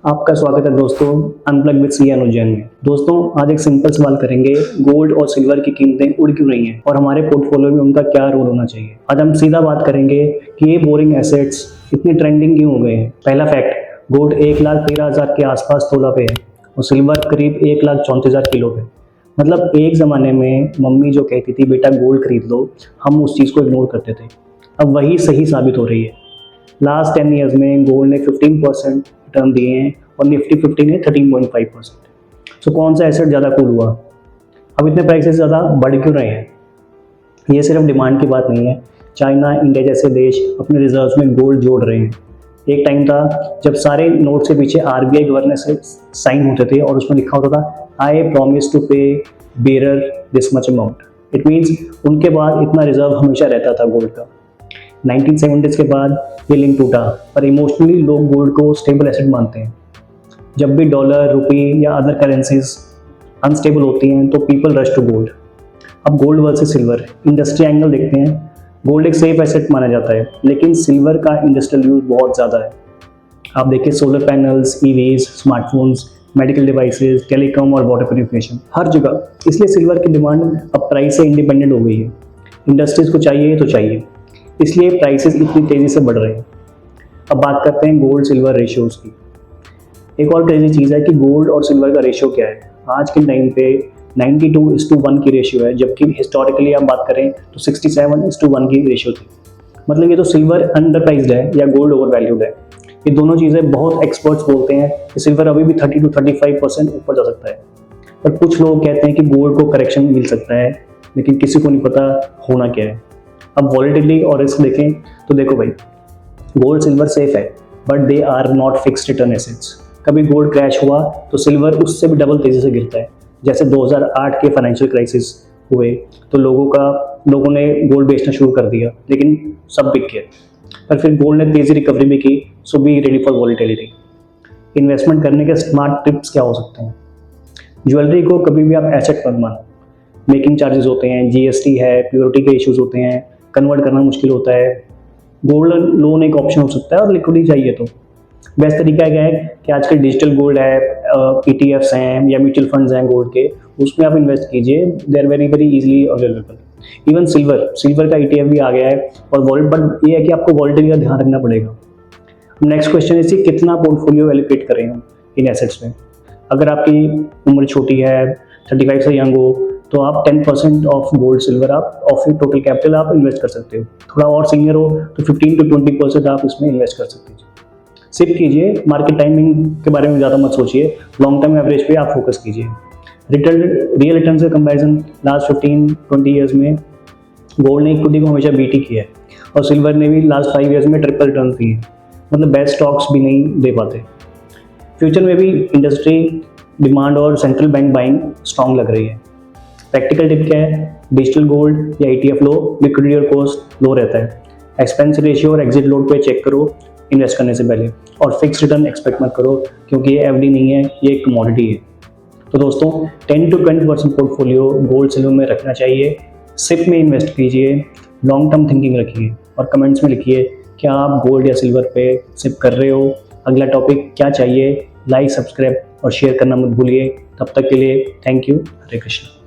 आपका स्वागत है दोस्तों अनप्लग विद सी अनुज जैन में। दोस्तों आज एक सिंपल सवाल करेंगे, गोल्ड और सिल्वर की कीमतें उड़ क्यों रही हैं और हमारे पोर्टफोलियो में उनका क्या रोल होना चाहिए। आज हम सीधा बात करेंगे कि ये बोरिंग एसेट्स इतनी ट्रेंडिंग क्यों हो गए हैं। पहला फैक्ट, गोल्ड 1,13,000 के आसपास तोला पे है और सिल्वर करीब 1,34,000 किलो पे। मतलब एक ज़माने में मम्मी जो कहती थी बेटा गोल्ड खरीद लो, हम उस चीज़ को इग्नोर करते थे। अब वही सही साबित हो रही है। लास्ट 10 ईयर्स में गोल्ड ने 15% रिटर्न दिए हैं और निफ्टी 50 ने 13.5%। सो कौन सा एसेट ज़्यादा कूल हुआ। अब इतने प्राइसेस ज़्यादा बढ़ क्यों रहे हैं। ये सिर्फ डिमांड की बात नहीं है। चाइना, इंडिया जैसे देश अपने रिजर्व्स में गोल्ड जोड़ रहे हैं। एक टाइम था जब सारे नोट से पीछे आरबीआई गवर्नर से साइन होते थे और उसमें लिखा होता था आई प्रॉमिस टू पे bearer this much amount. It means उनके बाद इतना रिजर्व हमेशा रहता था गोल्ड का। 1970s के बाद ये लिंक टूटा, पर इमोशनली लोग गोल्ड को स्टेबल एसेट मानते हैं। जब भी डॉलर, रुपी या अदर करेंसीज अनस्टेबल होती हैं तो पीपल रश टू गोल्ड। अब gold versus silver industry angle देखते हैं। गोल्ड एक सेफ एसेट माना जाता है, लेकिन सिल्वर का इंडस्ट्रियल यूज बहुत ज़्यादा है। आप देखिए solar panels, EVs, smartphones, medical devices, telecom और वाटर प्यूरिफिकेशन, हर जगह। इसलिए सिल्वर की डिमांड अब प्राइस से इंडिपेंडेंट हो गई है। इंडस्ट्रीज को चाहिए तो चाहिए, इसलिए प्राइसेस इतनी तेज़ी से बढ़ रहे हैं। अब बात करते हैं गोल्ड सिल्वर रेशियोज़ की। एक और क्रेजी चीज़ है कि गोल्ड और सिल्वर का रेशियो क्या है। आज के टाइम पे 92:1 की रेशियो है, जबकि हिस्टोरिकली आप बात करें तो 67:1 की रेशियो थी। मतलब ये तो सिल्वर अंडर प्राइस्ड है या गोल्ड ओवर वैल्यूड है। ये दोनों चीज़ें बहुत एक्सपर्ट्स बोलते हैं कि सिल्वर अभी भी 30 to 35% ऊपर जा सकता है, पर कुछ लोग कहते हैं कि गोल्ड को करेक्शन मिल सकता है, लेकिन किसी को नहीं पता होना क्या है। अब वॉलेटिलिटी और रिस्क देखें तो देखो भाई, गोल्ड सिल्वर सेफ है, but they are not fixed return assets. कभी गोल्ड क्रैश हुआ तो सिल्वर उससे भी डबल तेज़ी से गिरता है। जैसे 2008 के फाइनेंशियल क्राइसिस हुए तो लोगों ने गोल्ड बेचना शुरू कर दिया, लेकिन सब बिक गया। पर फिर गोल्ड ने तेज़ी रिकवरी भी की। So be ready for volatility. Investment करने के स्मार्ट टिप्स क्या हो सकते हैं। ज्वेलरी को कभी भी आप एसेट मत मानो। मेकिंग चार्जेस होते हैं, जीएसटी है, प्योरिटी के इश्यूज होते हैं, कन्वर्ट करना मुश्किल होता है। गोल्ड लोन एक ऑप्शन हो सकता है और लिक्विडिटी चाहिए तो बेस्ट तरीका क्या है कि आजकल डिजिटल गोल्ड है, ETFs हैं या म्यूचुअल फंड्स हैं गोल्ड के, उसमें आप इन्वेस्ट कीजिए। They are very very easily available. Even silver का ETF भी आ गया है और बट ये है कि आपको वॉलेटिलिटी का ध्यान रखना पड़ेगा। नेक्स्ट क्वेश्चन है कितना पोर्टफोलियो एलोकेट करें हम इन एसेट्स में। अगर आपकी उम्र छोटी है, 35 से यंग हो, तो आप 10% ऑफ गोल्ड सिल्वर आप ऑफ योर टोटल कैपिटल आप इन्वेस्ट कर सकते हो। थोड़ा और सीनियर हो तो 15 to 20% आप इसमें इन्वेस्ट कर सकते हो। सिप कीजिए, मार्केट टाइमिंग के बारे में ज़्यादा मत सोचिए, लॉन्ग टर्म एवरेज पे आप फोकस कीजिए। रियल रिटर्न से कंपैरिजन लास्ट 15-20 ईयर्स में गोल्ड ने इक्विटी को हमेशा बीट ही किया है और सिल्वर ने भी लास्ट 5 ईयर्स में ट्रिपल रिटर्न दिए। मतलब बेस्ट स्टॉक्स भी नहीं दे पाते। फ्यूचर में भी इंडस्ट्री डिमांड और सेंट्रल बैंक बाइंग स्ट्रॉन्ग लग रही है। प्रैक्टिकल टिप क्या है, डिजिटल गोल्ड या ETF लो, लिक्विडिटी और कॉस्ट लो रहता है। एक्सपेंस रेशियो और एग्जिट लोड पे चेक करो इन्वेस्ट करने से पहले, और फिक्स रिटर्न एक्सपेक्ट मत करो क्योंकि ये FD नहीं है, ये एक कमोडिटी है। तो दोस्तों 10 to 20% पोर्टफोलियो गोल्ड सिल्वर में रखना चाहिए। सिप में इन्वेस्ट कीजिए, लॉन्ग टर्म थिंकिंग रखिए और कमेंट्स में लिखिए क्या आप गोल्ड या सिल्वर पे सिप कर रहे हो। अगला टॉपिक क्या चाहिए, लाइक, सब्सक्राइब और शेयर करना मत भूलिए। तब तक के लिए थैंक यू। हरे कृष्णा।